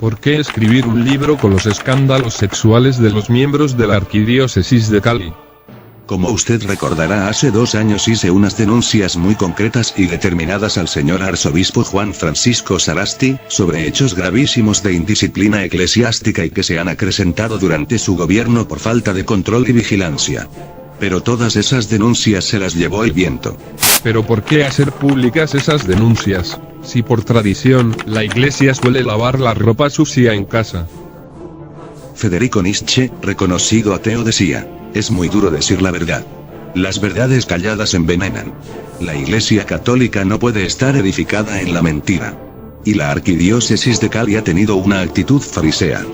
¿Por qué escribir un libro con los escándalos sexuales de los miembros de la Arquidiócesis de Cali? Como usted recordará, hace 2 años hice unas denuncias muy concretas y determinadas al señor arzobispo Juan Francisco Sagasti, sobre hechos gravísimos de indisciplina eclesiástica y que se han acrecentado durante su gobierno por falta de control y vigilancia. Pero todas esas denuncias se las llevó el viento. ¿Pero por qué hacer públicas esas denuncias, si por tradición, la Iglesia suele lavar la ropa sucia en casa? Federico Nietzsche, reconocido ateo, decía: es muy duro decir la verdad. Las verdades calladas envenenan. La Iglesia Católica no puede estar edificada en la mentira. Y la Arquidiócesis de Cali ha tenido una actitud farisea.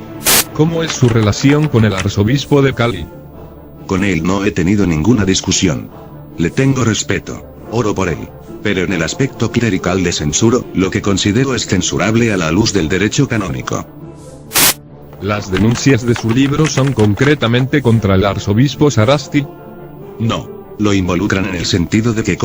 ¿Cómo es su relación con el arzobispo de Cali? Con él no he tenido ninguna discusión. Le tengo respeto. Oro por él. Pero en el aspecto clerical le censuro lo que considero es censurable a la luz del derecho canónico. ¿Las denuncias de su libro son concretamente contra el arzobispo Sagasti? No, lo involucran en el sentido de que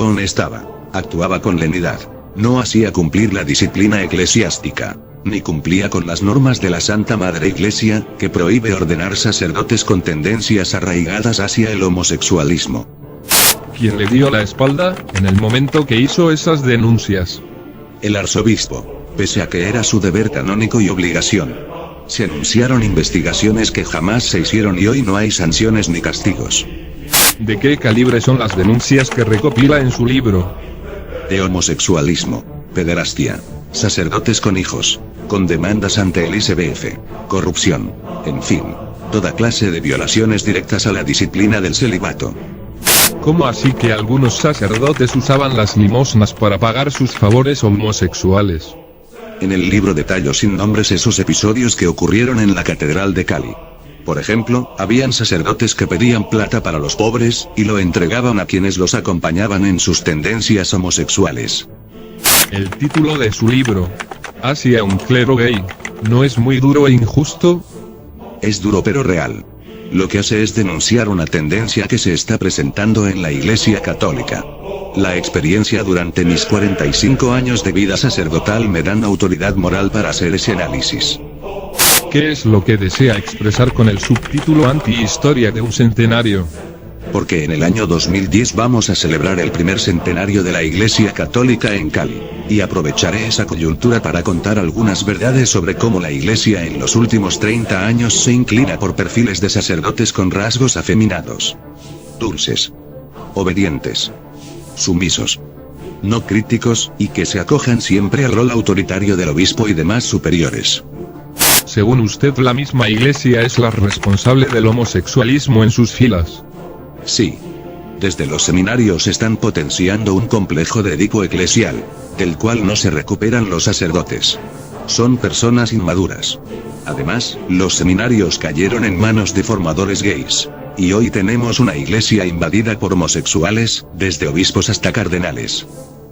actuaba con lenidad, no hacía cumplir la disciplina eclesiástica, ni cumplía con las normas de la Santa Madre Iglesia, que prohíbe ordenar sacerdotes con tendencias arraigadas hacia el homosexualismo. ¿Quién le dio la espalda, en el momento que hizo esas denuncias? El arzobispo, pese a que era su deber canónico y obligación. Se anunciaron investigaciones que jamás se hicieron y hoy no hay sanciones ni castigos. ¿De qué calibre son las denuncias que recopila en su libro? De homosexualismo, pederastia, sacerdotes con hijos, con demandas ante el ICBF, corrupción, en fin, toda clase de violaciones directas a la disciplina del celibato. ¿Cómo así que algunos sacerdotes usaban las limosnas para pagar sus favores homosexuales? En el libro detallo sin nombres esos episodios que ocurrieron en la Catedral de Cali. Por ejemplo, habían sacerdotes que pedían plata para los pobres, y lo entregaban a quienes los acompañaban en sus tendencias homosexuales. El título de su libro, Hacia un clero gay, ¿no es muy duro e injusto? Es duro pero real. Lo que hace es denunciar una tendencia que se está presentando en la Iglesia Católica. La experiencia durante mis 45 años de vida sacerdotal me dan autoridad moral para hacer ese análisis. ¿Qué es lo que desea expresar con el subtítulo Antihistoria de un centenario? Porque en el año 2010 vamos a celebrar el primer centenario de la Iglesia Católica en Cali, y aprovecharé esa coyuntura para contar algunas verdades sobre cómo la Iglesia en los últimos 30 años se inclina por perfiles de sacerdotes con rasgos afeminados. Dulces. Obedientes. Sumisos. No críticos, y que se acojan siempre al rol autoritario del obispo y demás superiores. Según usted, la misma Iglesia es la responsable del homosexualismo en sus filas. Sí. Desde los seminarios están potenciando un complejo de Edipo eclesial, del cual no se recuperan los sacerdotes. Son personas inmaduras. Además, los seminarios cayeron en manos de formadores gays. Y hoy tenemos una iglesia invadida por homosexuales, desde obispos hasta cardenales.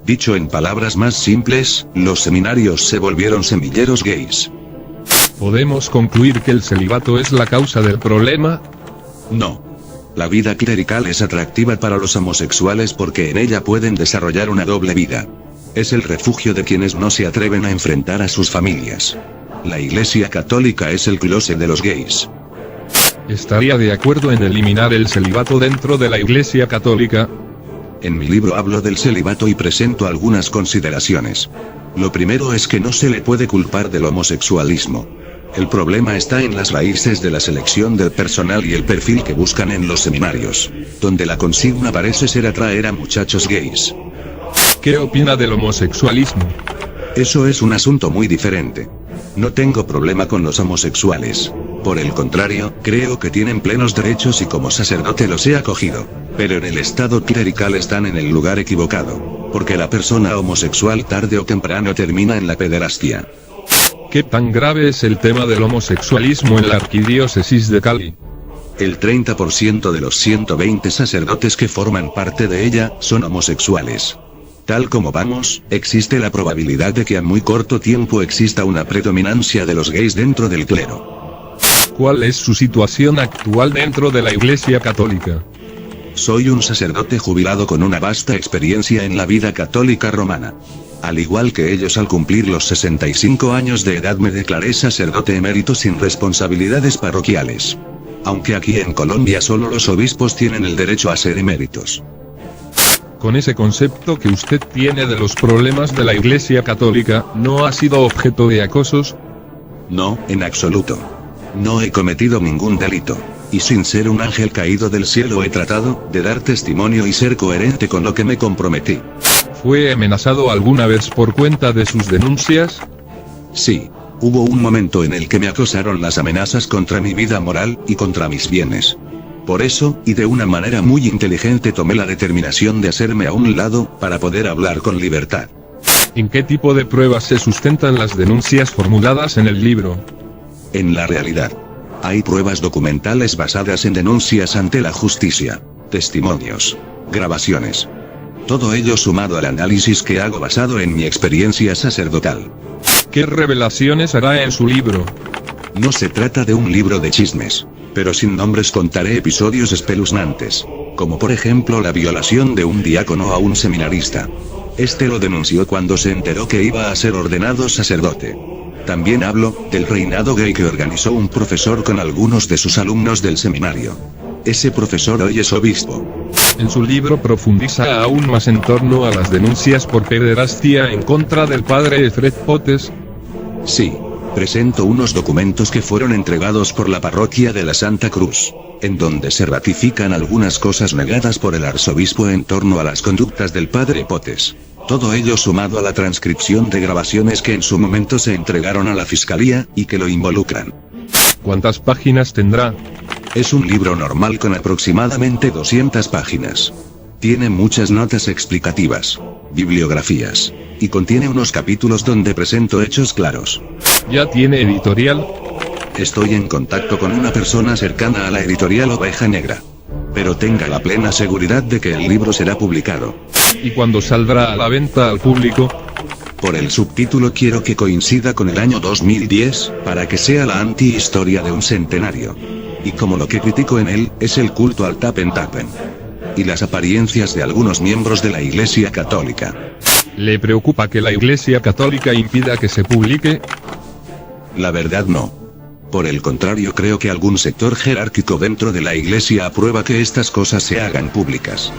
Dicho en palabras más simples, los seminarios se volvieron semilleros gays. ¿Podemos concluir que el celibato es la causa del problema? No. La vida clerical es atractiva para los homosexuales porque en ella pueden desarrollar una doble vida. Es el refugio de quienes no se atreven a enfrentar a sus familias. La Iglesia Católica es el closet de los gays. ¿Estaría de acuerdo en eliminar el celibato dentro de la Iglesia Católica? En mi libro hablo del celibato y presento algunas consideraciones. Lo primero es que no se le puede culpar del homosexualismo. El problema está en las raíces de la selección del personal y el perfil que buscan en los seminarios, donde la consigna parece ser atraer a muchachos gays. ¿Qué opina del homosexualismo? Eso es un asunto muy diferente. No tengo problema con los homosexuales. Por el contrario, creo que tienen plenos derechos y como sacerdote los he acogido. Pero en el estado clerical están en el lugar equivocado, porque la persona homosexual tarde o temprano termina en la pederastia. ¿Qué tan grave es el tema del homosexualismo en la Arquidiócesis de Cali? El 30% de los 120 sacerdotes que forman parte de ella son homosexuales. Tal como vamos, existe la probabilidad de que a muy corto tiempo exista una predominancia de los gays dentro del clero. ¿Cuál es su situación actual dentro de la Iglesia Católica? Soy un sacerdote jubilado con una vasta experiencia en la vida católica romana. Al igual que ellos, al cumplir los 65 años de edad me declaré sacerdote emérito sin responsabilidades parroquiales. Aunque aquí en Colombia solo los obispos tienen el derecho a ser eméritos. Con ese concepto que usted tiene de los problemas de la Iglesia Católica, ¿no ha sido objeto de acosos? No, en absoluto. No he cometido ningún delito. Y sin ser un ángel caído del cielo he tratado de dar testimonio y ser coherente con lo que me comprometí. ¿Fue amenazado alguna vez por cuenta de sus denuncias? Sí. Hubo un momento en el que me acosaron las amenazas contra mi vida moral y contra mis bienes. Por eso, y de una manera muy inteligente, tomé la determinación de hacerme a un lado, para poder hablar con libertad. ¿En qué tipo de pruebas se sustentan las denuncias formuladas en el libro? En la realidad, hay pruebas documentales basadas en denuncias ante la justicia, testimonios, grabaciones. Todo ello sumado al análisis que hago basado en mi experiencia sacerdotal. ¿Qué revelaciones hará en su libro? No se trata de un libro de chismes, pero sin nombres contaré episodios espeluznantes, como por ejemplo la violación de un diácono a un seminarista. Este lo denunció cuando se enteró que iba a ser ordenado sacerdote. También hablo del reinado gay que organizó un profesor con algunos de sus alumnos del seminario. Ese profesor hoy es obispo. En su libro profundiza aún más en torno a las denuncias por pederastia en contra del padre Fred Potes. Sí. Presento unos documentos que fueron entregados por la parroquia de la Santa Cruz, en donde se ratifican algunas cosas negadas por el arzobispo en torno a las conductas del padre Potes. Todo ello sumado a la transcripción de grabaciones que en su momento se entregaron a la fiscalía, y que lo involucran. ¿Cuántas páginas tendrá? Es un libro normal con aproximadamente 200 páginas. Tiene muchas notas explicativas, bibliografías, y contiene unos capítulos donde presento hechos claros. ¿Ya tiene editorial? Estoy en contacto con una persona cercana a la editorial Oveja Negra. Pero tenga la plena seguridad de que el libro será publicado. ¿Y cuándo saldrá a la venta al público? Por el subtítulo quiero que coincida con el año 2010, para que sea la antihistoria de un centenario. Y como lo que critico en él, es el culto al tapen y las apariencias de algunos miembros de la Iglesia Católica. ¿Le preocupa que la Iglesia Católica impida que se publique? La verdad no. Por el contrario, creo que algún sector jerárquico dentro de la Iglesia aprueba que estas cosas se hagan públicas.